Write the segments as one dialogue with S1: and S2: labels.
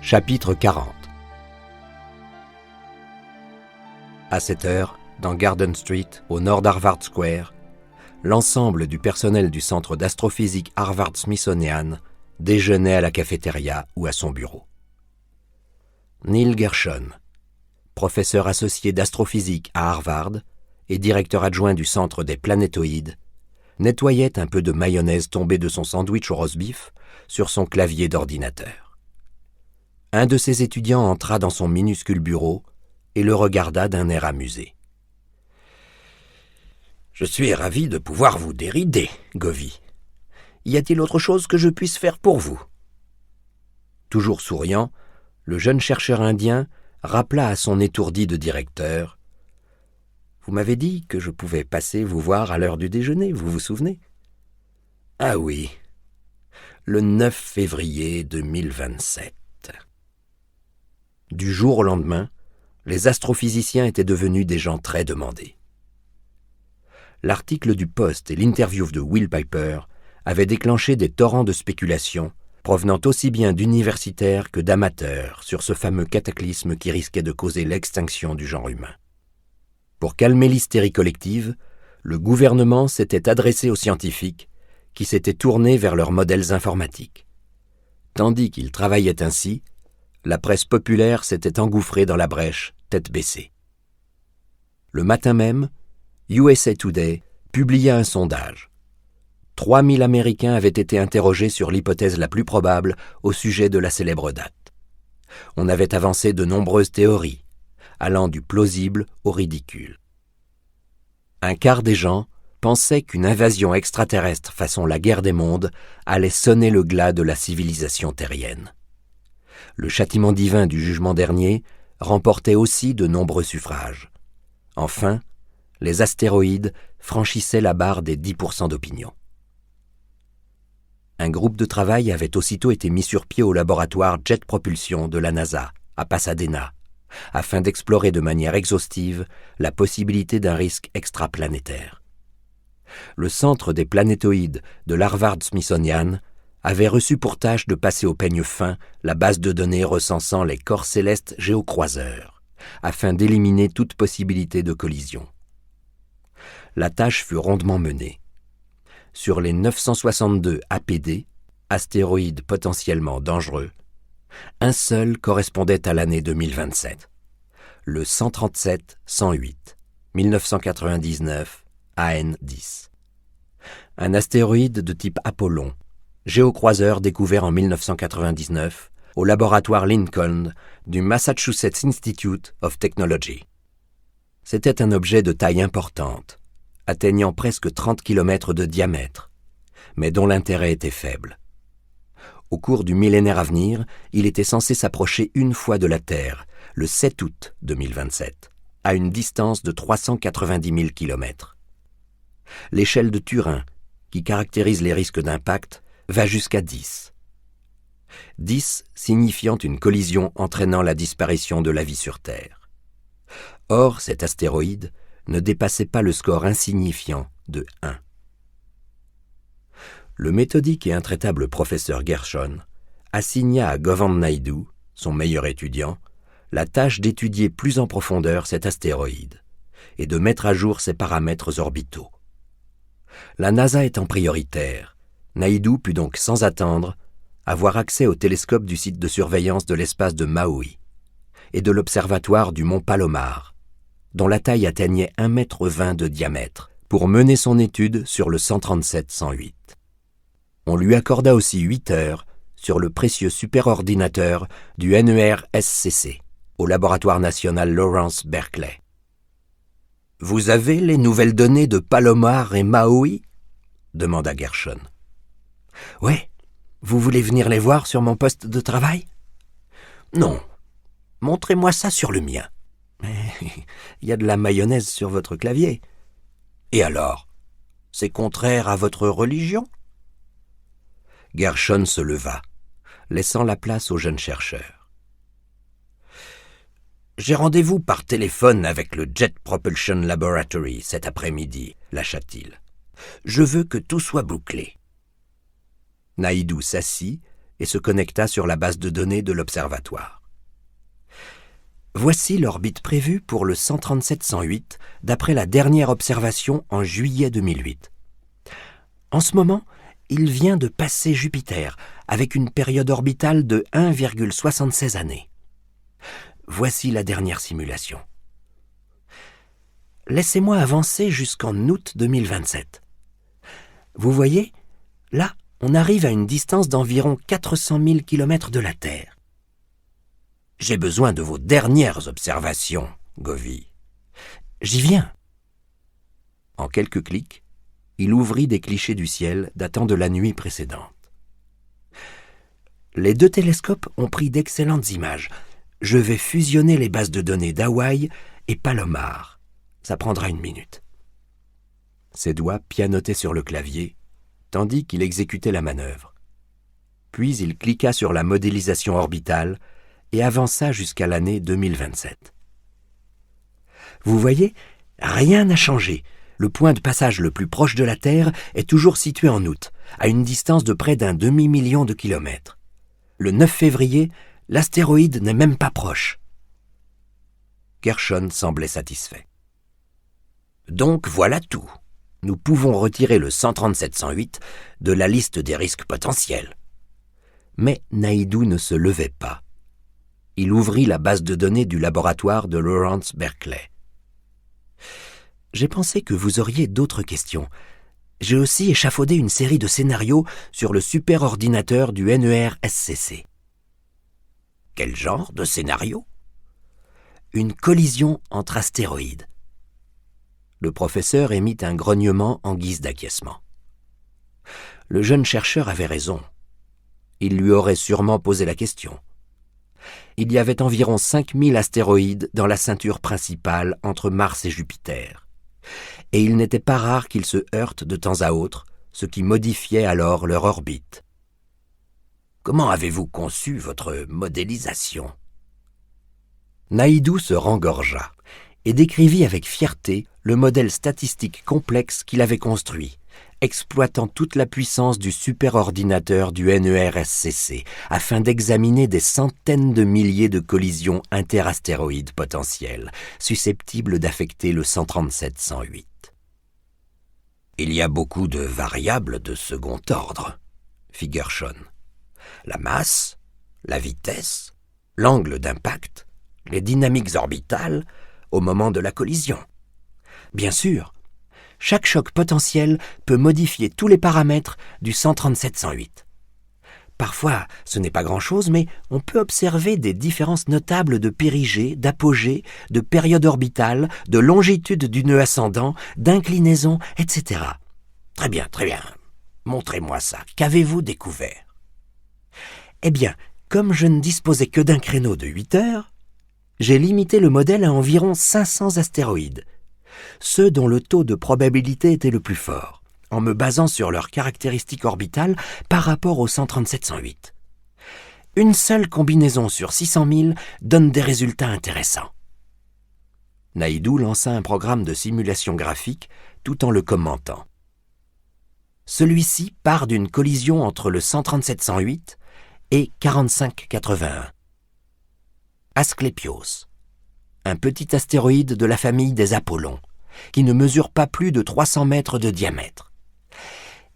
S1: Chapitre 40. À cette heure, dans Garden Street, au nord d'Harvard Square, l'ensemble du personnel du centre d'astrophysique Harvard-Smithsonian déjeunait à la cafétéria ou à son bureau. Neil Gershon, professeur associé d'astrophysique à Harvard et directeur adjoint du centre des planétoïdes, nettoyait un peu de mayonnaise tombée de son sandwich au roast-beef sur son clavier d'ordinateur. Un de ses étudiants entra dans son minuscule bureau et le regarda d'un air amusé. « Je suis ravi de pouvoir vous dérider, Govy. Y a-t-il autre chose que je puisse faire pour vous ?» Toujours souriant, le jeune chercheur indien rappela à son étourdi de directeur « Vous m'avez dit que je pouvais passer vous voir à l'heure du déjeuner, vous vous souvenez ?»« Ah oui, le 9 février 2027. » Du jour au lendemain, les astrophysiciens étaient devenus des gens très demandés. L'article du Post et l'interview de Will Piper avaient déclenché des torrents de spéculations provenant aussi bien d'universitaires que d'amateurs sur ce fameux cataclysme qui risquait de causer l'extinction du genre humain. Pour calmer l'hystérie collective, le gouvernement s'était adressé aux scientifiques qui s'étaient tournés vers leurs modèles informatiques. Tandis qu'ils travaillaient ainsi, la presse populaire s'était engouffrée dans la brèche, tête baissée. Le matin même, USA Today publia un sondage. 3000 Américains avaient été interrogés sur l'hypothèse la plus probable au sujet de la célèbre date. On avait avancé de nombreuses théories, allant du plausible au ridicule. Un quart des gens pensaient qu'une invasion extraterrestre façon la guerre des mondes allait sonner le glas de la civilisation terrienne. Le châtiment divin du jugement dernier remportait aussi de nombreux suffrages. Enfin, les astéroïdes franchissaient la barre des 10% d'opinion. Un groupe de travail avait aussitôt été mis sur pied au laboratoire Jet Propulsion de la NASA, à Pasadena, afin d'explorer de manière exhaustive la possibilité d'un risque extraplanétaire. Le centre des planétoïdes de l'Harvard-Smithsonian avait reçu pour tâche de passer au peigne fin la base de données recensant les corps célestes géocroiseurs, afin d'éliminer toute possibilité de collision. La tâche fut rondement menée. Sur les 962 APD, astéroïdes potentiellement dangereux, un seul correspondait à l'année 2027, le 137-108, 1999 AN10. Un astéroïde de type Apollon, géocroiseur découvert en 1999 au laboratoire Lincoln du Massachusetts Institute of Technology. C'était un objet de taille importante, atteignant presque 30 km de diamètre, mais dont l'intérêt était faible. Au cours du millénaire à venir, il était censé s'approcher une fois de la Terre, le 7 août 2027, à une distance de 390 000 km. L'échelle de Turing, qui caractérise les risques d'impact, va jusqu'à 10. 10 signifiant une collision entraînant la disparition de la vie sur Terre. Or, cet astéroïde ne dépassait pas le score insignifiant de 1. Le méthodique et intraitable professeur Gershon assigna à Govind Naidu, son meilleur étudiant, la tâche d'étudier plus en profondeur cet astéroïde et de mettre à jour ses paramètres orbitaux. La NASA étant prioritaire, Naidu put donc sans attendre avoir accès au télescope du site de surveillance de l'espace de Maui et de l'observatoire du mont Palomar, dont la taille atteignait 1,20 m de diamètre, pour mener son étude sur le 137-108. On lui accorda aussi 8 heures sur le précieux superordinateur du NERSCC, au laboratoire national Lawrence Berkeley. « Vous avez les nouvelles données de Palomar et Maui ?» demanda Gershon. « Oui. Vous voulez venir les voir sur mon poste de travail ?»« Non. Montrez-moi ça sur le mien. » Mais il y a de la mayonnaise sur votre clavier. Et alors? C'est contraire à votre religion? Gershon se leva, laissant la place au jeune chercheur. J'ai rendez-vous par téléphone avec le Jet Propulsion Laboratory cet après-midi, lâcha-t-il. Je veux que tout soit bouclé. Naidu s'assit et se connecta sur la base de données de l'observatoire. Voici l'orbite prévue pour le 137-108 d'après la dernière observation en juillet 2008. En ce moment, il vient de passer Jupiter avec une période orbitale de 1,76 années. Voici la dernière simulation. Laissez-moi avancer jusqu'en août 2027. Vous voyez, là, on arrive à une distance d'environ 400 000 km de la Terre. J'ai besoin de vos dernières observations, Govy. J'y viens. En quelques clics, il ouvrit des clichés du ciel datant de la nuit précédente. Les deux télescopes ont pris d'excellentes images. Je vais fusionner les bases de données d'Hawaï et Palomar. Ça prendra 1 minute. Ses doigts pianotaient sur le clavier, tandis qu'il exécutait la manœuvre. Puis il cliqua sur la modélisation orbitale et avança jusqu'à l'année 2027. Vous voyez, rien n'a changé. Le point de passage le plus proche de la Terre est toujours situé en août, à une distance de près d'1 demi-million de kilomètres. Le 9 février, l'astéroïde n'est même pas proche. Gershon semblait satisfait. Donc voilà tout. Nous pouvons retirer le 137-108 de la liste des risques potentiels. Mais Naidoo ne se levait pas. Il ouvrit la base de données du laboratoire de Lawrence Berkeley. J'ai pensé que vous auriez d'autres questions. J'ai aussi échafaudé une série de scénarios sur le superordinateur du NER-SCC. Quel genre de scénario? Une collision entre astéroïdes. Le professeur émit un grognement en guise d'acquiescement. Le jeune chercheur avait raison. Il lui aurait sûrement posé la question. Il y avait environ 5000 astéroïdes dans la ceinture principale entre Mars et Jupiter. Et il n'était pas rare qu'ils se heurtent de temps à autre, ce qui modifiait alors leur orbite. Comment avez-vous conçu votre modélisation? Naidoo se rengorgea et décrivit avec fierté le modèle statistique complexe qu'il avait construit, exploitant toute la puissance du superordinateur du NER-SCC afin d'examiner des centaines de milliers de collisions interastéroïdes potentielles, susceptibles d'affecter le 137-108. Il y a beaucoup de variables de second ordre, fit Gershon. La masse, la vitesse, l'angle d'impact, les dynamiques orbitales au moment de la collision. Bien sûr, chaque choc potentiel peut modifier tous les paramètres du 137-108. Parfois, ce n'est pas grand-chose, mais on peut observer des différences notables de périgée, d'apogée, de période orbitale, de longitude du nœud ascendant, d'inclinaison, etc. Très bien, très bien. Montrez-moi ça. Qu'avez-vous découvert? Eh bien, comme je ne disposais que d'un créneau de 8 heures, j'ai limité le modèle à environ 500 astéroïdes, ceux dont le taux de probabilité était le plus fort, en me basant sur leurs caractéristiques orbitales par rapport au 137-108. Une seule combinaison sur 600 000 donne des résultats intéressants. Naidoo lança un programme de simulation graphique tout en le commentant. Celui-ci part d'une collision entre le 137-108 et 4581. Asclépios, un petit astéroïde de la famille des Apollons, qui ne mesure pas plus de 300 mètres de diamètre.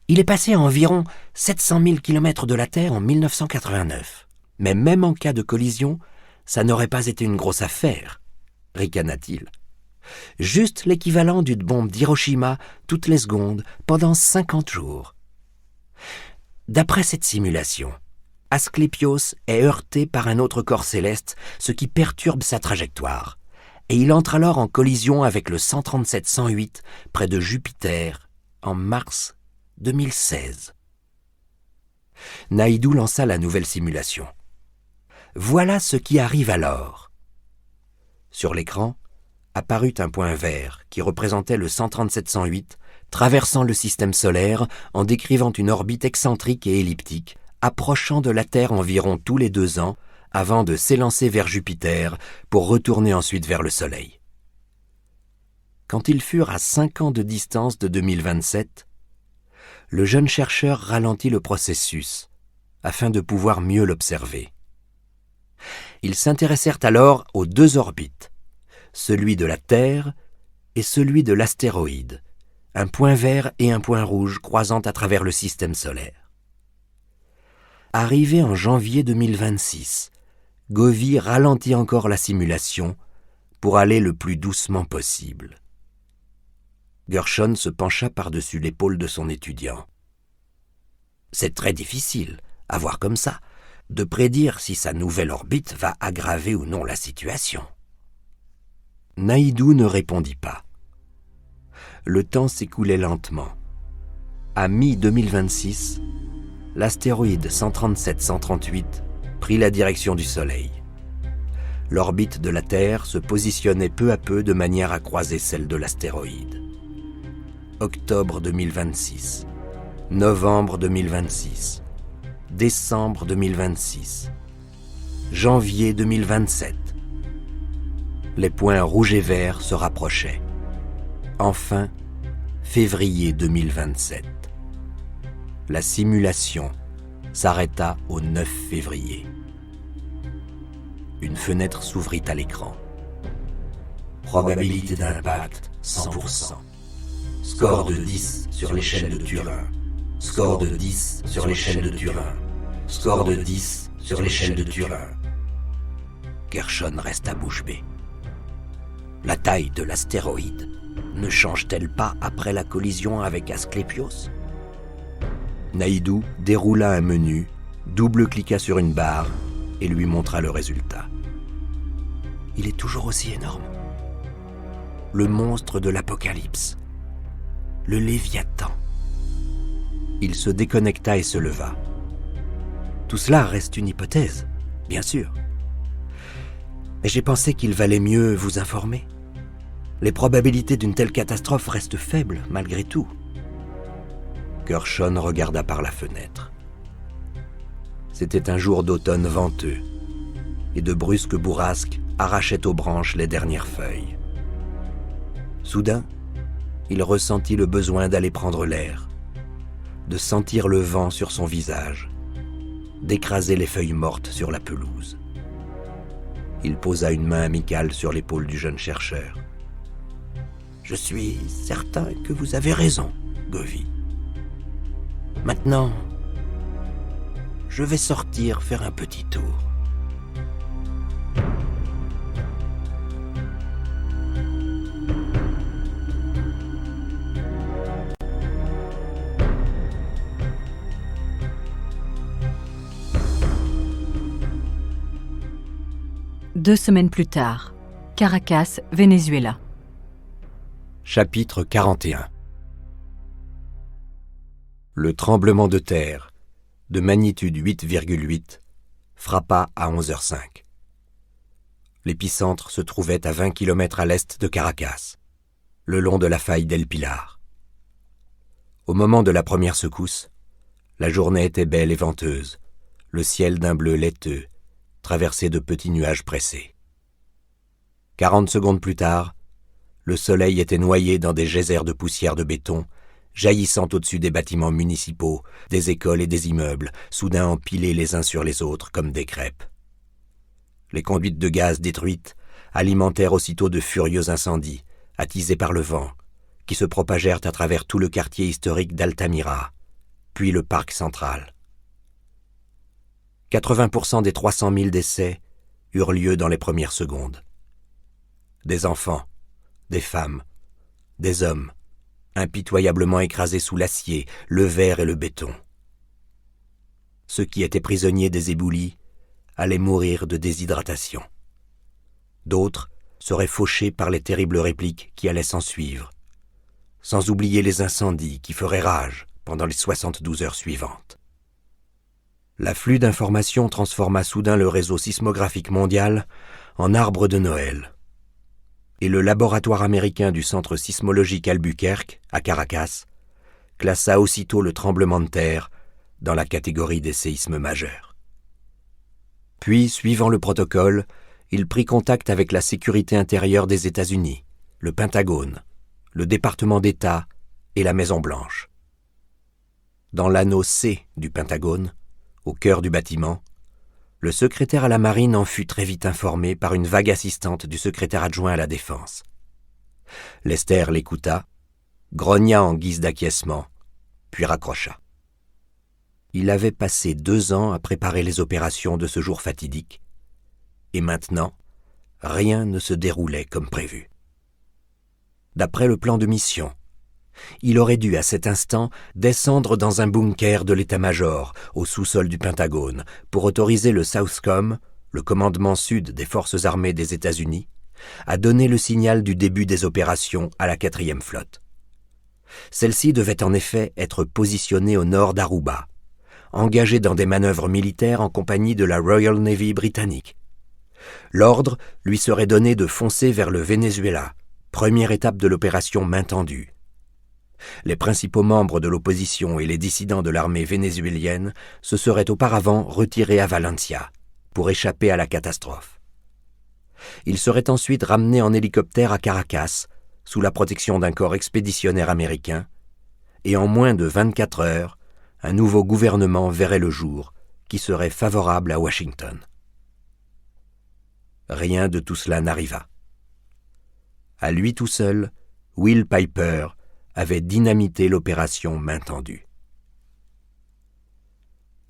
S1: Il est passé à environ 700 000 km de la Terre en 1989. Mais même en cas de collision, ça n'aurait pas été une grosse affaire, ricana-t-il. Juste l'équivalent d'une bombe d'Hiroshima toutes les secondes pendant 50 jours. D'après cette simulation, Asclépios est heurté par un autre corps céleste, ce qui perturbe sa trajectoire, et il entre alors en collision avec le 137-108 près de Jupiter en mars 2016. Naidoo lança la nouvelle simulation. Voilà ce qui arrive alors. Sur l'écran apparut un point vert qui représentait le 137-108 traversant le système solaire en décrivant une orbite excentrique et elliptique approchant de la Terre environ tous les 2 ans avant de s'élancer vers Jupiter pour retourner ensuite vers le Soleil. Quand ils furent à 5 ans de distance de 2027, le jeune chercheur ralentit le processus afin de pouvoir mieux l'observer. Ils s'intéressèrent alors aux deux orbites, celui de la Terre et celui de l'astéroïde, un point vert et un point rouge croisant à travers le système solaire. Arrivé en janvier 2026, Govy ralentit encore la simulation pour aller le plus doucement possible. Gershon se pencha par-dessus l'épaule de son étudiant. « C'est très difficile, à voir comme ça, de prédire si sa nouvelle orbite va aggraver ou non la situation. » Naidoo ne répondit pas. Le temps s'écoulait lentement. À mi-2026, l'astéroïde 137-138 prit la direction du Soleil. L'orbite de la Terre se positionnait peu à peu de manière à croiser celle de l'astéroïde. Octobre 2026, novembre 2026, décembre 2026, janvier 2027. Les points rouges et verts se rapprochaient. Enfin, février 2027. La simulation s'arrêta au 9 février. Une fenêtre s'ouvrit à l'écran. Probabilité d'impact 100%. Score de 10 sur l'échelle de Turing. Score de 10 sur l'échelle de Turing. Score de 10 sur l'échelle de Turing. Gershon resta bouche bée. La taille de l'astéroïde ne change-t-elle pas après la collision avec Asclépios ? Naidoo déroula un menu, double-cliqua sur une barre et lui montra le résultat. Il est toujours aussi énorme. Le monstre de l'Apocalypse. Le Léviathan. Il se déconnecta et se leva. Tout cela reste une hypothèse, bien sûr. Mais j'ai pensé qu'il valait mieux vous informer. Les probabilités d'une telle catastrophe restent faibles, malgré tout. Gershon regarda par la fenêtre. C'était un jour d'automne venteux, et de brusques bourrasques arrachaient aux branches les dernières feuilles. Soudain, il ressentit le besoin d'aller prendre l'air, de sentir le vent sur son visage, d'écraser les feuilles mortes sur la pelouse. Il posa une main amicale sur l'épaule du jeune chercheur. « Je suis certain que vous avez raison, Govy. Maintenant, je vais sortir faire un petit tour. »
S2: Deux semaines plus tard, Caracas, Venezuela.
S1: Chapitre 41. Le tremblement de terre, de magnitude 8,8, frappa à 11h05. L'épicentre se trouvait à 20 km à l'est de Caracas, le long de la faille d'El Pilar. Au moment de la première secousse, la journée était belle et venteuse, le ciel d'un bleu laiteux, traversé de petits nuages pressés. 40 secondes plus tard, le soleil était noyé dans des geysers de poussière de béton, jaillissant au-dessus des bâtiments municipaux, des écoles et des immeubles, soudain empilés les uns sur les autres comme des crêpes. Les conduites de gaz détruites alimentèrent aussitôt de furieux incendies, attisés par le vent, qui se propagèrent à travers tout le quartier historique d'Altamira, puis le parc central. 80% des 300 000 décès eurent lieu dans les premières secondes. Des enfants, des femmes, des hommes, impitoyablement écrasés sous l'acier, le verre et le béton. Ceux qui étaient prisonniers des éboulis allaient mourir de déshydratation. D'autres seraient fauchés par les terribles répliques qui allaient s'ensuivre, sans oublier les incendies qui feraient rage pendant les 72 heures suivantes. L'afflux d'informations transforma soudain le réseau sismographique mondial en arbre de Noël. Et le laboratoire américain du Centre sismologique Albuquerque, à Caracas, classa aussitôt le tremblement de terre dans la catégorie des séismes majeurs. Puis, suivant le protocole, il prit contact avec la sécurité intérieure des États-Unis, le Pentagone, le département d'État et la Maison-Blanche. Dans l'anneau C du Pentagone, au cœur du bâtiment, le secrétaire à la marine en fut très vite informé par une vague assistante du secrétaire adjoint à la défense. Lester l'écouta, grogna en guise d'acquiescement, puis raccrocha. Il avait passé 2 ans à préparer les opérations de ce jour fatidique, et maintenant, rien ne se déroulait comme prévu. D'après le plan de mission, il aurait dû à cet instant descendre dans un bunker de l'état-major au sous-sol du Pentagone pour autoriser le Southcom, le commandement sud des forces armées des États-Unis, à donner le signal du début des opérations à la 4e flotte. Celle-ci devait en effet être positionnée au nord d'Aruba, engagée dans des manœuvres militaires en compagnie de la Royal Navy britannique. L'ordre lui serait donné de foncer vers le Venezuela, première étape de l'opération main tendue. Les principaux membres de l'opposition et les dissidents de l'armée vénézuélienne se seraient auparavant retirés à Valencia pour échapper à la catastrophe. Ils seraient ensuite ramenés en hélicoptère à Caracas sous la protection d'un corps expéditionnaire américain et en moins de 24 heures, un nouveau gouvernement verrait le jour qui serait favorable à Washington. Rien de tout cela n'arriva. À lui tout seul, Will Piper avait dynamité l'opération main tendue.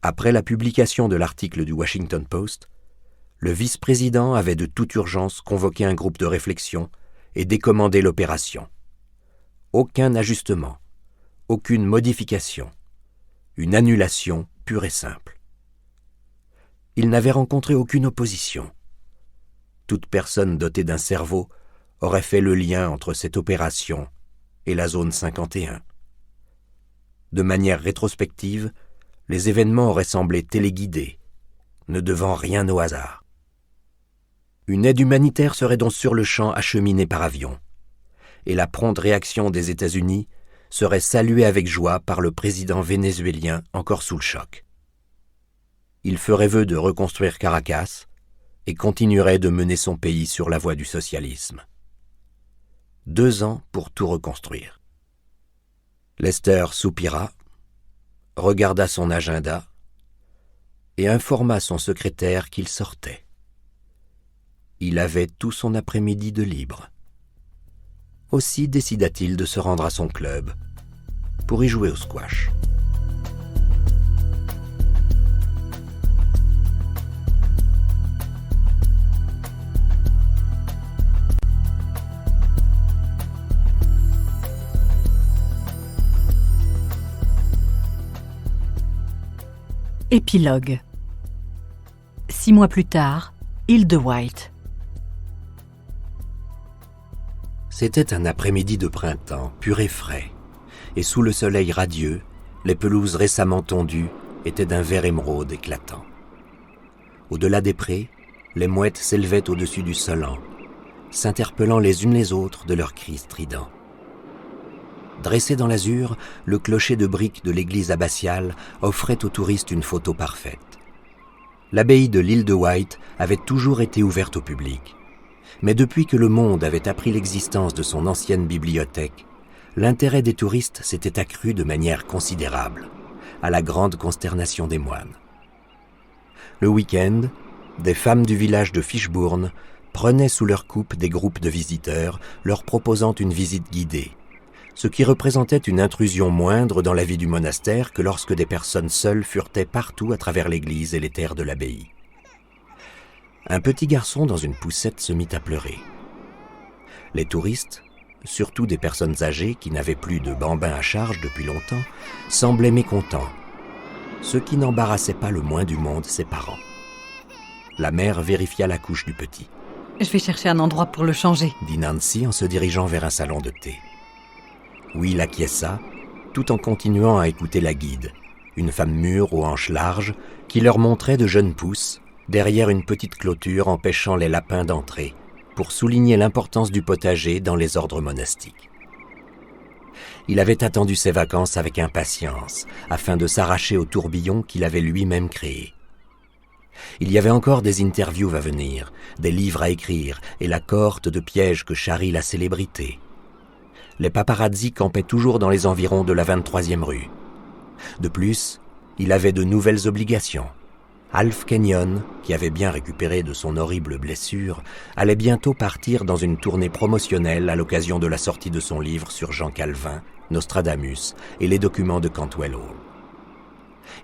S1: Après la publication de l'article du Washington Post, le vice-président avait de toute urgence convoqué un groupe de réflexion et décommandé l'opération. Aucun ajustement, aucune modification, une annulation pure et simple. Il n'avait rencontré aucune opposition. Toute personne dotée d'un cerveau aurait fait le lien entre cette opération et la zone 51. De manière rétrospective, les événements auraient semblé téléguidés, ne devant rien au hasard. Une aide humanitaire serait donc sur le champ acheminée par avion, et la prompte réaction des États-Unis serait saluée avec joie par le président vénézuélien encore sous le choc. Il ferait vœu de reconstruire Caracas et continuerait de mener son pays sur la voie du socialisme. 2 ans pour tout reconstruire. Lester soupira, regarda son agenda et informa son secrétaire qu'il sortait. Il avait tout son après-midi de libre. Aussi décida-t-il de se rendre à son club pour y jouer au squash.
S2: Épilogue. 6 mois plus tard, île de White.
S1: C'était un après-midi de printemps, pur et frais, et sous le soleil radieux, les pelouses récemment tondues étaient d'un vert émeraude éclatant. Au-delà des prés, les mouettes s'élevaient au-dessus du Solan, s'interpellant les unes les autres de leurs cris stridents. Dressé dans l'azur, le clocher de briques de l'église abbatiale offrait aux touristes une photo parfaite. L'abbaye de l'île de White avait toujours été ouverte au public. Mais depuis que le monde avait appris l'existence de son ancienne bibliothèque, l'intérêt des touristes s'était accru de manière considérable, à la grande consternation des moines. Le week-end, des femmes du village de Fishbourne prenaient sous leur coupe des groupes de visiteurs, leur proposant une visite guidée, ce qui représentait une intrusion moindre dans la vie du monastère que lorsque des personnes seules furetaient partout à travers l'église et les terres de l'abbaye. Un petit garçon dans une poussette se mit à pleurer. Les touristes, surtout des personnes âgées qui n'avaient plus de bambins à charge depuis longtemps, semblaient mécontents, ce qui n'embarrassait pas le moins du monde ses parents. La mère vérifia la couche du petit.
S2: « Je vais chercher un endroit pour le changer »,
S1: dit Nancy en se dirigeant vers un salon de thé. Will acquiesça, tout en continuant à écouter la guide, une femme mûre aux hanches larges, qui leur montrait de jeunes pousses, derrière une petite clôture empêchant les lapins d'entrer, pour souligner l'importance du potager dans les ordres monastiques. Il avait attendu ses vacances avec impatience, afin de s'arracher au tourbillon qu'il avait lui-même créé. Il y avait encore des interviews à venir, des livres à écrire et la cohorte de pièges que charrie la célébrité. Les paparazzis campaient toujours dans les environs de la 23e rue. De plus, Il avait de nouvelles obligations. Alf Kenyon, qui avait bien récupéré de son horrible blessure, allait bientôt partir dans une tournée promotionnelle à l'occasion de la sortie de son livre sur Jean Calvin, Nostradamus et les documents de Cantwell Hall.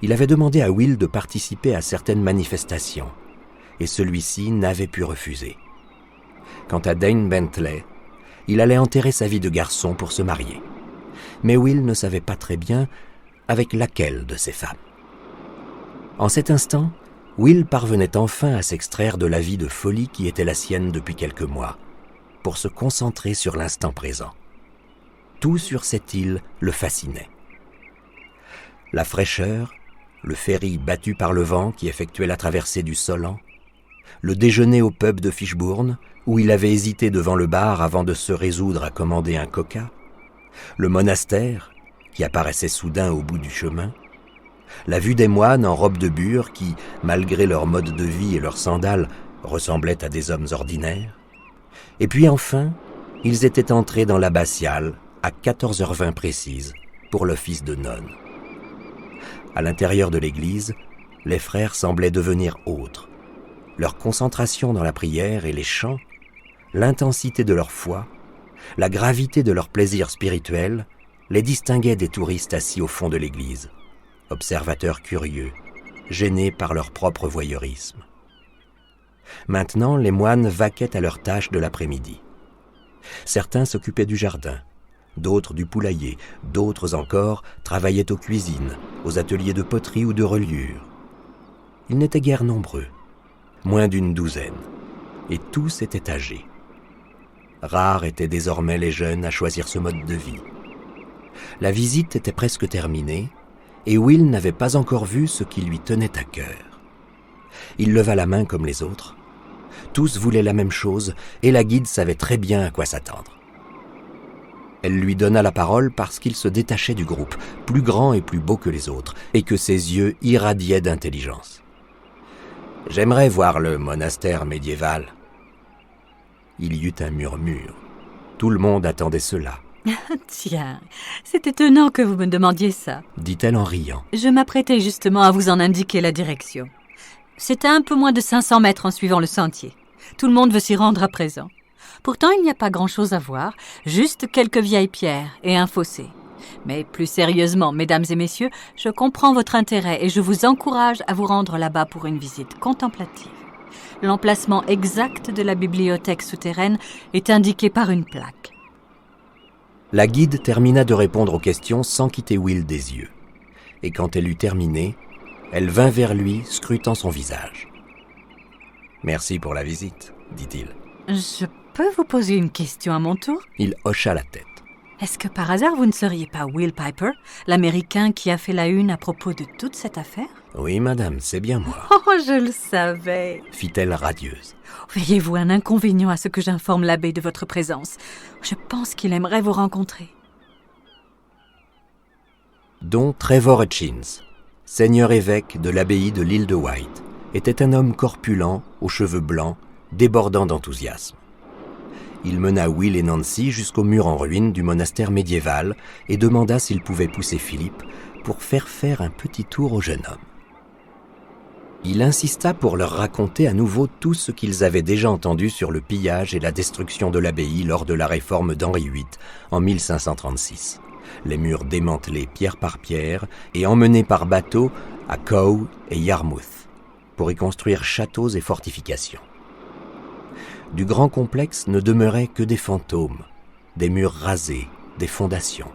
S1: Il avait demandé à Will de participer à certaines manifestations, et celui-ci n'avait pu refuser. Quant à Dane Bentley, il allait enterrer sa vie de garçon pour se marier. Mais Will ne savait pas très bien avec laquelle de ces femmes. En cet instant, Will parvenait enfin à s'extraire de la vie de folie qui était la sienne depuis quelques mois, pour se concentrer sur l'instant présent. Tout sur cette île le fascinait. La fraîcheur, le ferry battu par le vent qui effectuait la traversée du Solent, le déjeuner au pub de Fishbourne, où il avait hésité devant le bar avant de se résoudre à commander un coca, le monastère, qui apparaissait soudain au bout du chemin, la vue des moines en robe de bure qui, malgré leur mode de vie et leurs sandales, ressemblaient à des hommes ordinaires. Et puis enfin, ils étaient entrés dans l'abbatiale à 14h20 précise pour l'office de nonne. À l'intérieur de l'église, les frères semblaient devenir autres. Leur concentration dans la prière et les chants, l'intensité de leur foi, la gravité de leur plaisir spirituel les distinguaient des touristes assis au fond de l'église, observateurs curieux, gênés par leur propre voyeurisme. Maintenant, les moines vaquaient à leurs tâches de l'après-midi. Certains s'occupaient du jardin, d'autres du poulailler, d'autres encore travaillaient aux cuisines, aux ateliers de poterie ou de reliure. Ils n'étaient guère nombreux, moins d'une douzaine, et tous étaient âgés. Rares étaient désormais les jeunes à choisir ce mode de vie. La visite était presque terminée, et Will n'avait pas encore vu ce qui lui tenait à cœur. Il leva la main comme les autres. Tous voulaient la même chose, et la guide savait très bien à quoi s'attendre. Elle lui donna la parole parce qu'il se détachait du groupe, plus grand et plus beau que les autres, et que ses yeux irradiaient d'intelligence. « J'aimerais voir le monastère médiéval. » Il y eut un murmure. Tout le monde attendait cela.
S2: « Tiens, c'est étonnant que vous me demandiez ça, »
S1: dit-elle en riant.
S2: « Je m'apprêtais justement à vous en indiquer la direction. C'est à un peu moins de 500 mètres en suivant le sentier. Tout le monde veut s'y rendre à présent. Pourtant, il n'y a pas grand-chose à voir, juste quelques vieilles pierres et un fossé. Mais plus sérieusement, mesdames et messieurs, je comprends votre intérêt et je vous encourage à vous rendre là-bas pour une visite contemplative. L'emplacement exact de la bibliothèque souterraine est indiqué par une plaque. »
S1: La guide termina de répondre aux questions sans quitter Will des yeux. Et quand elle eut terminé, elle vint vers lui, scrutant son visage. « Merci pour la visite, dit-il. »«
S2: Je peux vous poser une question à mon tour ?»
S1: Il hocha la tête.
S2: « Est-ce que par hasard vous ne seriez pas Will Piper, l'Américain qui a fait la une à propos de toute cette affaire ?»«
S1: Oui, madame, c'est bien moi. »
S2: Oh, je le savais,
S1: fit-elle radieuse.
S2: « Voyez-vous un inconvénient à ce que j'informe l'abbé de votre présence? Je pense qu'il aimerait vous rencontrer. »
S1: Dont Trevor Hutchins, seigneur évêque de l'abbaye de l'île de Wight, était un homme corpulent, aux cheveux blancs, débordant d'enthousiasme. Il mena Will et Nancy jusqu'au mur en ruine du monastère médiéval et demanda s'il pouvait pousser Philippe pour faire un petit tour au jeune homme. Il insista pour leur raconter à nouveau tout ce qu'ils avaient déjà entendu sur le pillage et la destruction de l'abbaye lors de la réforme d'Henri VIII en 1536. Les murs démantelés pierre par pierre et emmenés par bateau à Cowes et Yarmouth pour y construire châteaux et fortifications. Du grand complexe ne demeuraient que des fantômes, des murs rasés, des fondations.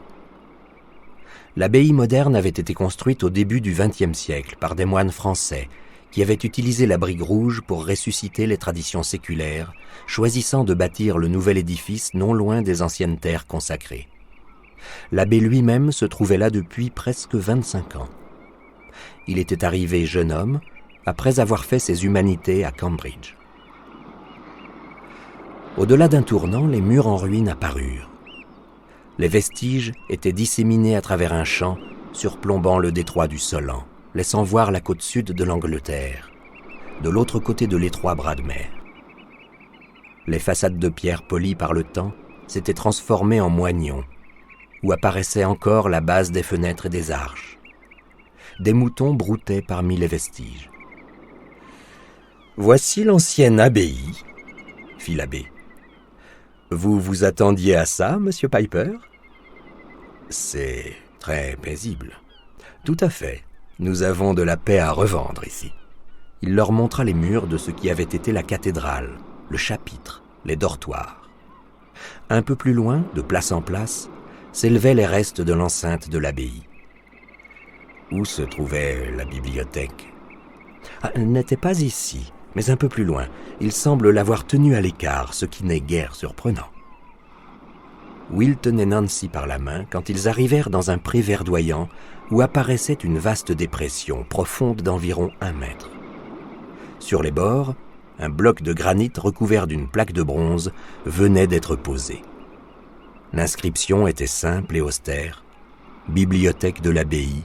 S1: L'abbaye moderne avait été construite au début du XXe siècle par des moines français qui avaient utilisé la brique rouge pour ressusciter les traditions séculaires, choisissant de bâtir le nouvel édifice non loin des anciennes terres consacrées. L'abbé lui-même se trouvait là depuis presque 25 ans. Il était arrivé jeune homme, après avoir fait ses humanités à Cambridge. Au-delà d'un tournant, les murs en ruine apparurent. Les vestiges étaient disséminés à travers un champ, surplombant le détroit du Solent, laissant voir la côte sud de l'Angleterre, de l'autre côté de l'étroit bras de mer. Les façades de pierre polies par le temps s'étaient transformées en moignons, où apparaissait encore la base des fenêtres et des arches. Des moutons broutaient parmi les vestiges. « Voici l'ancienne abbaye, » fit l'abbé. « Vous vous attendiez à ça, monsieur Piper ?»« C'est très paisible. »« Tout à fait. Nous avons de la paix à revendre ici. » Il leur montra les murs de ce qui avait été la cathédrale, le chapitre, les dortoirs. Un peu plus loin, de place en place, s'élevaient les restes de l'enceinte de l'abbaye. Où se trouvait la bibliothèque ? Elle n'était pas ici, mais un peu plus loin. Il semble l'avoir tenue à l'écart, ce qui n'est guère surprenant. Will tenait Nancy par la main quand ils arrivèrent dans un pré verdoyant où apparaissait une vaste dépression profonde d'environ 1 mètre. Sur les bords, un bloc de granit recouvert d'une plaque de bronze venait d'être posé. L'inscription était simple et austère. « Bibliothèque de l'abbaye,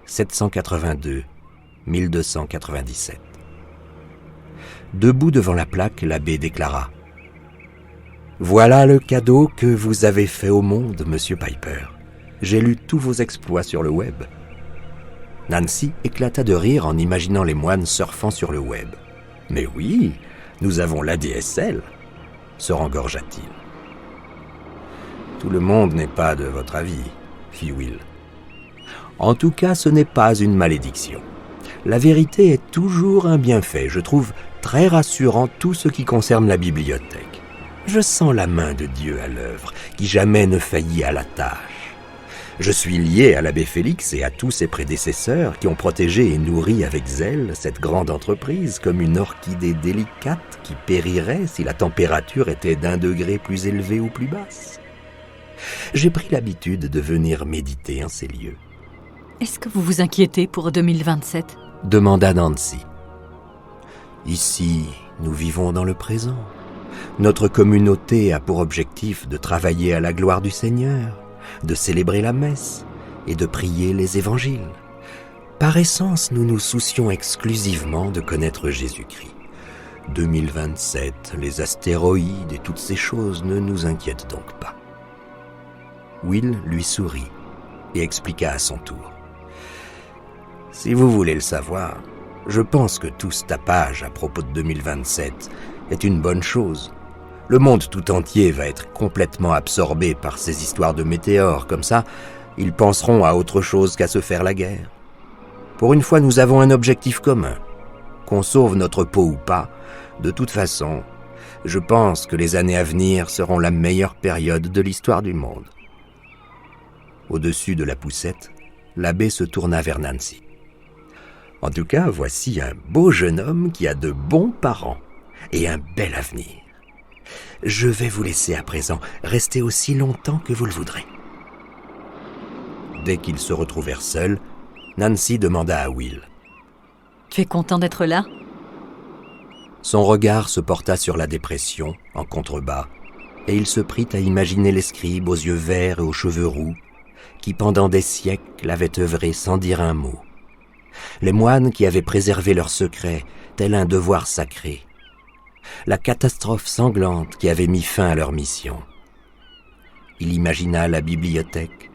S1: 782-1297 ». Debout devant la plaque, l'abbé déclara « Voilà le cadeau que vous avez fait au monde, monsieur Piper. J'ai lu tous vos exploits sur le web. » Nancy éclata de rire en imaginant les moines surfant sur le web. « Mais oui, nous avons l'ADSL, se rengorgea-t-il. « Tout le monde n'est pas de votre avis, fit Will. En tout cas, ce n'est pas une malédiction. La vérité est toujours un bienfait. Je trouve très rassurant tout ce qui concerne la bibliothèque. Je sens la main de Dieu à l'œuvre, qui jamais ne faillit à la tâche. Je suis lié à l'abbé Félix et à tous ses prédécesseurs qui ont protégé et nourri avec zèle cette grande entreprise comme une orchidée délicate qui périrait si la température était d'1 degré plus élevée ou plus basse. J'ai pris l'habitude de venir méditer en ces lieux.
S2: « Est-ce que vous vous inquiétez pour 2027 ?»
S1: demanda Nancy. « Ici, nous vivons dans le présent. Notre communauté a pour objectif de travailler à la gloire du Seigneur, de célébrer la messe et de prier les évangiles. Par essence, nous nous soucions exclusivement de connaître Jésus-Christ. 2027, les astéroïdes et toutes ces choses ne nous inquiètent donc pas. » Will lui sourit et expliqua à son tour. « Si vous voulez le savoir, je pense que tout ce tapage à propos de 2027 est une bonne chose. Le monde tout entier va être complètement absorbé par ces histoires de météores. Comme ça, ils penseront à autre chose qu'à se faire la guerre. Pour une fois, nous avons un objectif commun. Qu'on sauve notre peau ou pas, de toute façon, je pense que les années à venir seront la meilleure période de l'histoire du monde. » Au-dessus de la poussette, l'abbé se tourna vers Nancy. « En tout cas, voici un beau jeune homme qui a de bons parents et un bel avenir. Je vais vous laisser à présent rester aussi longtemps que vous le voudrez. » Dès qu'ils se retrouvèrent seuls, Nancy demanda à Will.
S2: « Tu es content d'être là ?»
S1: Son regard se porta sur la dépression, en contrebas, et il se prit à imaginer les scribes aux yeux verts et aux cheveux roux, qui pendant des siècles avaient œuvré sans dire un mot. Les moines qui avaient préservé leur secret, tel un devoir sacré. La catastrophe sanglante qui avait mis fin à leur mission. Il imagina la bibliothèque,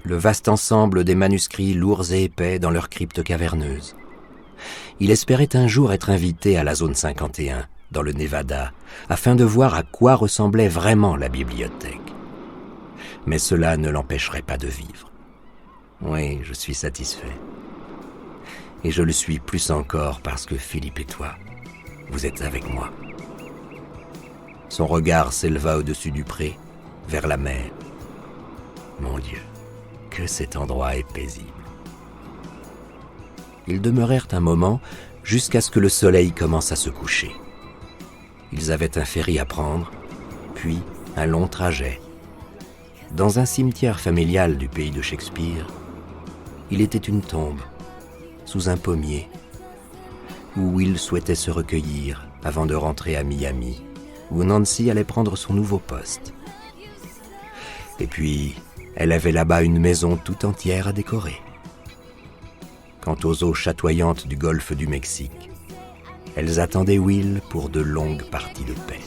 S1: le vaste ensemble des manuscrits lourds et épais dans leur crypte caverneuse. Il espérait un jour être invité à la zone 51, dans le Nevada, afin de voir à quoi ressemblait vraiment la bibliothèque. Mais cela ne l'empêcherait pas de vivre. Oui, je suis satisfait. Et je le suis plus encore parce que Philippe et toi, vous êtes avec moi. Son regard s'éleva au-dessus du pré, vers la mer. Mon Dieu, que cet endroit est paisible. Ils demeurèrent un moment jusqu'à ce que le soleil commence à se coucher. Ils avaient un ferry à prendre, puis un long trajet. Dans un cimetière familial du pays de Shakespeare, il était une tombe, sous un pommier, où Will souhaitait se recueillir avant de rentrer à Miami, où Nancy allait prendre son nouveau poste. Et puis, elle avait là-bas une maison tout entière à décorer. Quant aux eaux chatoyantes du golfe du Mexique, elles attendaient Will pour de longues parties de pêche.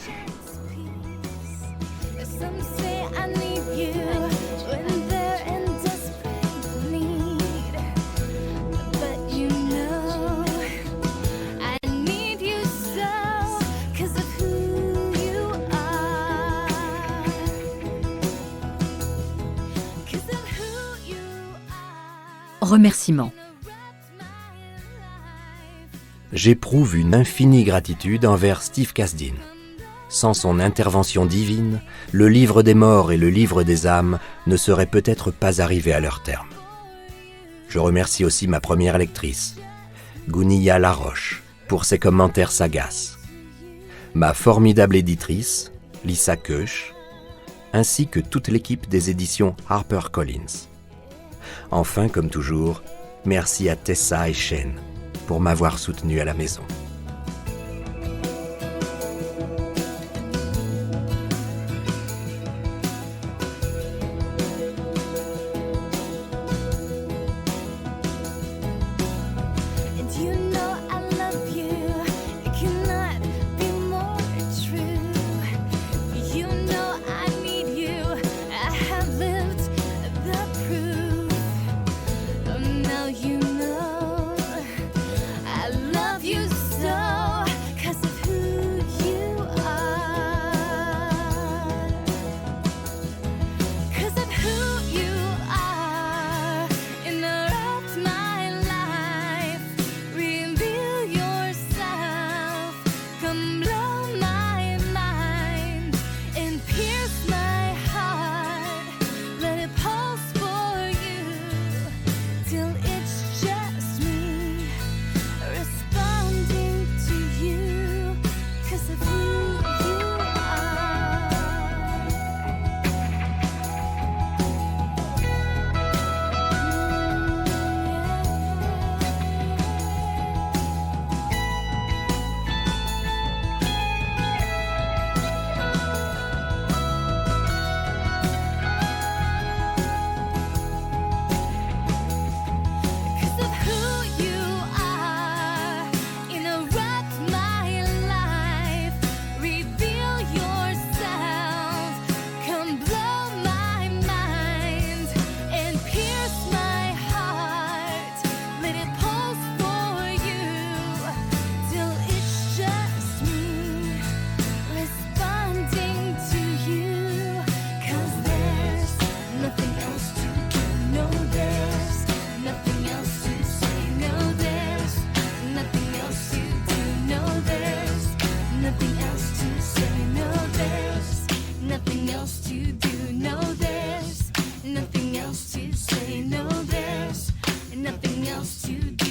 S2: remerciement.
S1: J'éprouve une infinie gratitude envers Steve Kasdan. Sans son intervention divine, le livre des morts et le livre des âmes ne seraient peut-être pas arrivés à leur terme. Je remercie aussi ma première lectrice, Gounia Laroche, pour ses commentaires sagaces, ma formidable éditrice, Lisa Keusch, ainsi que toute l'équipe des éditions HarperCollins. Enfin, comme toujours, merci à Tessa et Shane pour m'avoir soutenu à la maison.
S3: Nothing else to